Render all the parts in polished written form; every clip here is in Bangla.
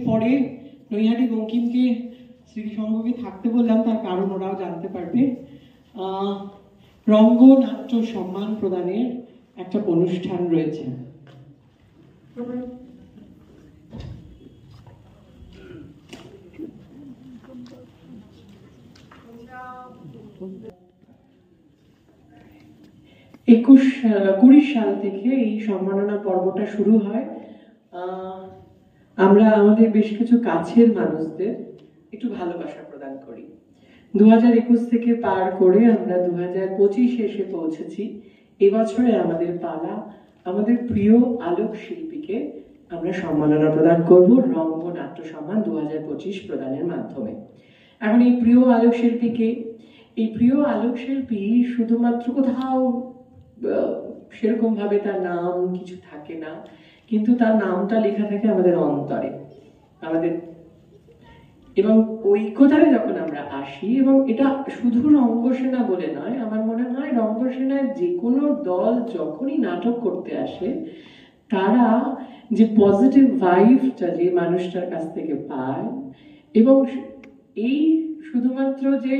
পরে নৈহাটি বঙ্কিমকে স্মৃতিসংঘকে থাকতে বললাম, তার কারণ ওরাও জানতে পারবে। রঙ্গনাট্য সম্মান প্রদানের একটা অনুষ্ঠান রয়েছে। কুড়ি সাল থেকে এই সম্মাননা পর্বটা শুরু হয়। আমরা আমাদের বেশ কিছু কাছের মানুষদের একটু ভালোবাসা প্রদান করি। 2021 থেকে পার করে আমরা 2025 এসে পৌঁছেছি। এবছরে আমাদের পালা আমাদের প্রিয় আলোক শিল্পীকে আমরা সম্মাননা প্রদান করব রঙ্গনাট্য সম্মান 2025 প্রদানের মাধ্যমে। এখন এই প্রিয় আলোক শিল্পীকে, এই প্রিয় আলোক শিল্পী শুধুমাত্র কোথাও সেরকম ভাবে তার নাম কিছু থাকে না, কিন্তু তার নামটা লেখা থাকে আমাদের অন্তরে, আমাদের। এবং ওই কোথায় যখন আমরা আসি, এবং এটা শুধু রঙ্গসেনা বলে নয়, আমার মনে হয় রঙ্গসেনার যে কোনো দল যখনই নাটক করতে আসে, তারা যে পজিটিভ ভাইবটা যে মানুষটার কাছ থেকে পায়, এবং এই শুধুমাত্র যে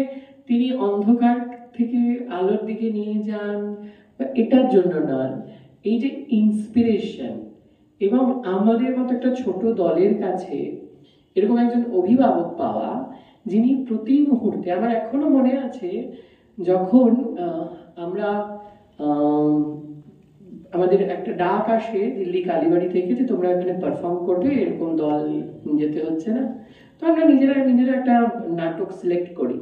তিনি অন্ধকার থেকে আলোর দিকে নিয়ে যান এটার জন্য নয়, এই যে ইন্সপিরেশন, এবং আমাদের মতো একটা ছোট দলের কাছে এরকম একজন অভিভাবক পাওয়া, যিনি প্রতি মুহূর্তে, আমার এখনো মনে আছে যখন আমরা আমাদের একটা ডাক আসে দিল্লি কালীবাড়ি থেকে যে তোমরা এখানে পারফর্ম করবে, এরকম দল যেতে হচ্ছে না, তো আমরা নিজেরা একটা নাটক সিলেক্ট করি।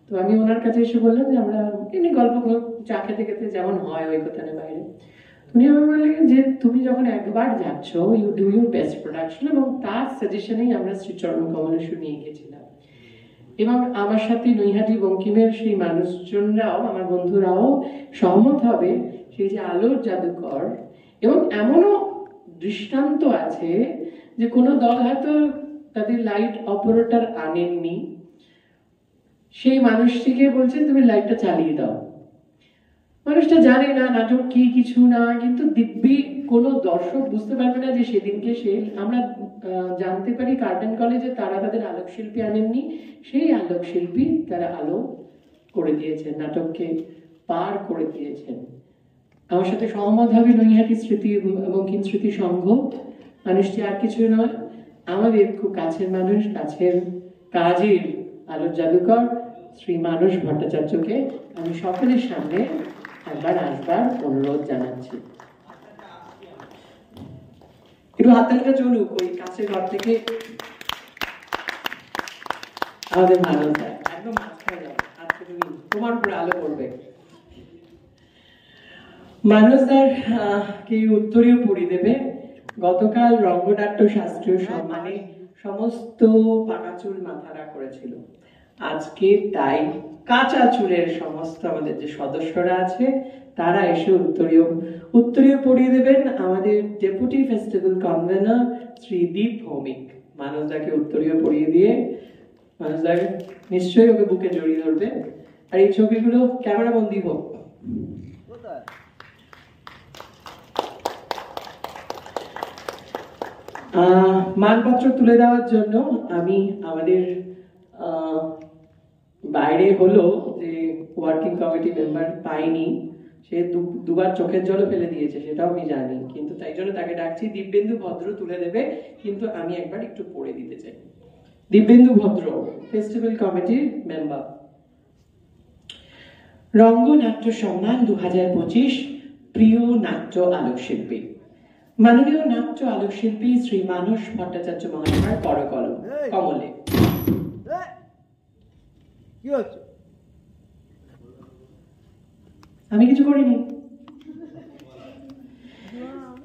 তো আমি ওনার কাছে এসে বললাম যে আমরা এমনি গল্প চা খেতে খেতে যেমন হয় ওই কথানের বাইরে, উনি আমার বললেন যে তুমি যখন একবার যাচ্ছ, you do your best production, এবং তার সাজেশনেই আমরা শ্রীচরণ কমলেশ্বর নিয়ে গেছিলাম। এবং আমার সাথে নৈহাটি বঙ্কিমের সেই মানুষজনরাও, আমার বন্ধুরাও সহমত হবে সেই যে আলোর জাদুকর। এবং এমনও দৃষ্টান্ত আছে যে কোনো দল হয়তো তাদের লাইট অপারেটর আনেননি, সেই মানুষটিকে বলছেন তুমি লাইটটা চালিয়ে দাও। মানুষটা জানে না নাটক কি, কিছু না, কিন্তু দিব্যি কোনো দর্শক বুঝতে পারবে না যে সেদিনকে আমরা জানতে পারি কার্টন কলেজে তারা তাদের আলোক শিল্পী আনেননি, সেই আলোক শিল্পী তারা আলো করে দিয়েছেন, নাটককে পার করে দিয়েছেন। আমার সাথে সহমত হবে নৈহাটি বঙ্কিম স্মৃতি সংঘ। মানুষটি আর কিছু নয়, আমাদের খুব কাছের মানুষ, কাছের কাজের আলোর জাদুকর শ্রী মানস ভট্টাচার্যকে আমি সকলের সামনে একবার আসবার অনুরোধ জানাচ্ছি। একটু হাততালিটা চলুক ওই কাছের ঘর থেকে। আমাদের মানস একদম মাঝখানে যাও, আজকে তুমি তোমার উপরে আলো পড়বে। মানসদার কে উত্তরীয় পড়িয়ে দেবে। গতকাল রঙ্গনাট্য শাস্ত্রীয় সম্মানে সমস্ত পাকা চুল মাথারা করেছিল, আজকে তাই কাঁচা চুলের সমস্ত আমাদের যে সদস্যরা আছে তারা এসে উত্তরীয় পড়িয়ে দেবেন। আমাদের ডেপুটি ফেস্টিভ্যাল কনভেনর শ্রী দীপ ভৌমিক মানসদাকে উত্তরীয় পড়িয়ে দিয়ে, মানসদাকে নিশ্চয়ই ওকে বুকে জড়িয়ে ধরবে। আর এই ছবিগুলো ক্যামেরা বন্দী হোক। মানপত্র তুলে দেওয়ার জন্য আমি আমাদের বাইরে হলো যে ওয়ার্কিং কমিটি মেম্বার পাইনি, সে দুবার চোখের জলও ফেলে দিয়েছে, সেটাও আমি জানি, কিন্তু তাই জন্য তাকে ডাকছি। দিব্যেন্দু ভদ্র তুলে দেবে, কিন্তু আমি একবার একটু পড়ে দিতে চাই। দিব্যেন্দু ভদ্র, ফেস্টিভ্যাল কমিটির মেম্বার। রঙ্গনাট্য সম্মান 2025 প্রিয় নাট্য আলোক শিল্পী, মাননীয় নাট্য আলোক শিল্পী শ্রী মানস ভট্টাচার্য মহাশয় করকলম কমলে। আমি কিছু করিনি।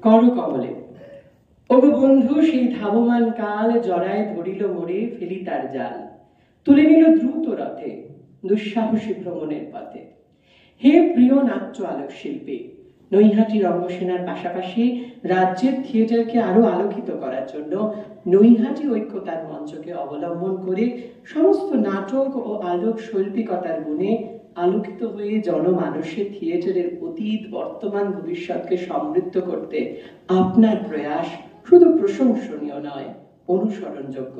করকমলে। ওগো বন্ধু সেই ধাবমান কাল, জড়ায় ধরিল মোরে ফেলি তার জাল, তুলে নিল দ্রুত রথে দুঃসাহসী ভ্রমণের পথে। হে প্রিয় নাট্য আলোক শিল্পী, নৈহাটি রঙ্গসেনার পাশাপাশি রাজ্যের থিয়েটারকে আরো আলোকিত করার জন্য নৈহাটি ঐক্যতার মঞ্চকে অবলম্বন করে সমস্ত নাটক ও আলোক শৈল্পিকতার গুণে আলোকিত হয়ে জনমানসে থিয়েটারের অতীত, বর্তমান, ভবিষ্যৎকে সমৃদ্ধ করতে আপনার প্রয়াস শুধু প্রশংসনীয় নয়, অনুসরণযোগ্য।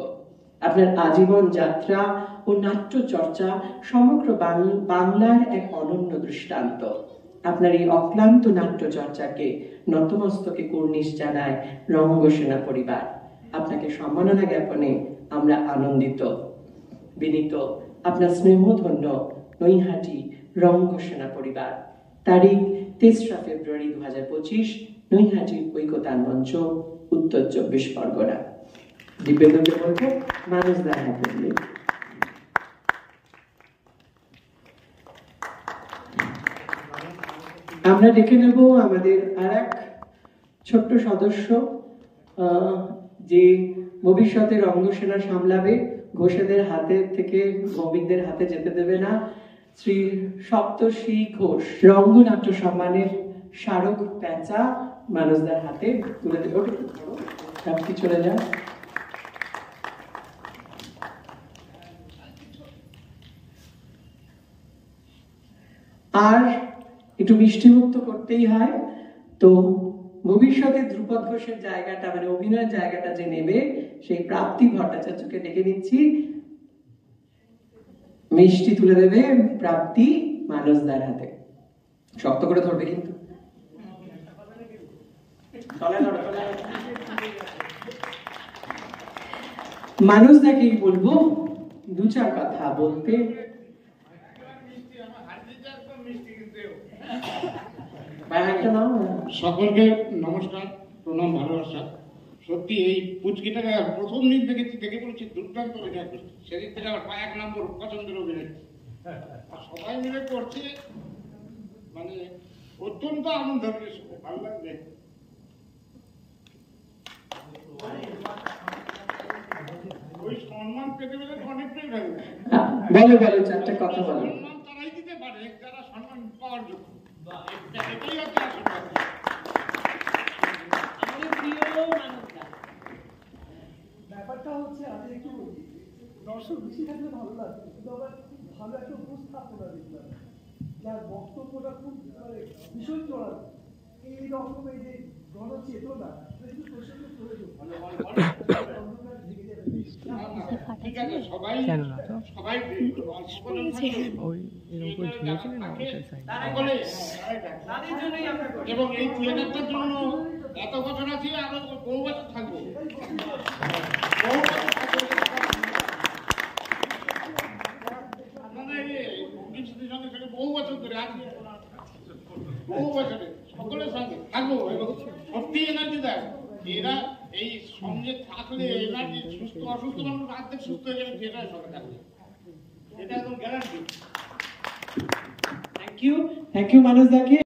আপনার আজীবন যাত্রা ও নাট্য চর্চা সমগ্র বাংলার এক অনন্য দৃষ্টান্ত। আপনার এই অক্লান্ত নাট্য চর্চাকে নতমস্তকে কুর্নিশ জানায় রঙ্গসেনা পরিবার। আপনাকে সম্মাননা জ্ঞাপনে আমরা আনন্দিত, বিনীত। আপনার স্নেহধন্য নৈহাটি রঙ্গসেনা পরিবার। তারিখ ৩রা ফেব্রুয়ারি ২০২৫, নৈহাটি ঐকতান মঞ্চ, উত্তর ২৪ পরগনা। দিব্যেন্দুকে বলবো মানুষ দার হাতে দিয়ে। আমরা ডেকে নেব আমাদের আর এক ছোট্ট সদস্য, যে ভবিষ্যতে রঙ্গসেনা সামলাবে, ঘোষেদের হাতে থেকে ভৌমিকদের হাতে যেতে দেবে না, শ্রী সপ্তর্ষি ঘোষ। রঙ্গনাট্য সম্মানের স্মারক প্যাঁচা মানুষদার হাতে তুলে দেবে। আপনি চলে যান। আর একটু মিষ্টিমুক্ত করতেই হয়, তো ভবিষ্যতে ধ্রুপদ ঘোষের জায়গাটা, মানে অভিনয়ের জায়গাটা যে নেবে, সেই প্রাপ্তি ভট্টাচার্যকে ডেকে নিচ্ছি। মিষ্টি তুলে দেবে প্রাপ্তি মানুষদার হাতে। শক্ত করে ধরবে কিন্তু। মানুষদাকেই বলবো ২-৪ কথা বলতে। সকলকে নমস্কার, প্রণাম, ভালোবাসা। সত্যি এই পুচকিটাকে প্রথম দিন থেকে দেখে বলছি দুর্দান্ত অভিনয় করছে। সেদিন থেকে আমার ১ নম্বর পছন্দের অভিনয়, আর সবাই মিলে করছে, মানে অত্যন্ত আনন্দ হচ্ছে, ভালো লাগবে। ওই সম্মান পেতে পেতে অনেকটাই ভালো। বলো বলো ৪টা কথা বলো। সম্মান তারাই দিতে পারে যারা সম্মান পাওয়ার যোগ্য। এটাই হচ্ছে আসল কথা। ব্যাপারটা হচ্ছে আমি একটু দর্শক বেশি থাকলে ভালো লাগবে, কিন্তু আবার ভালো একটা উপস্থাপনা দেখলাম, যার বক্তব্যটা খুব ভীষণ চড়ানো। এই রকম এই যে গণচেতনা কিন্তু প্রসঙ্গে চলে যাবে। ঠিক আছে, সবাই সবাই এবং এই থিয়েটারটার জন্য এত বছর আছি, আরো বহু বছর থাকবো। বহু বছর ধরে আছি, বহু বছরে সকলের সঙ্গে থাকবো এবং সত্যি এনার্জি দেয়। এরা এই সঙ্গে থাকলে এনার্জি, সুস্থ অসুস্থ মানুষ আর্ধেক সুস্থ হয়ে যাবে থিয়েটারের সঙ্গে থাকলে, এটা একদম গ্যারান্টি। Thank you মানুষদাকে।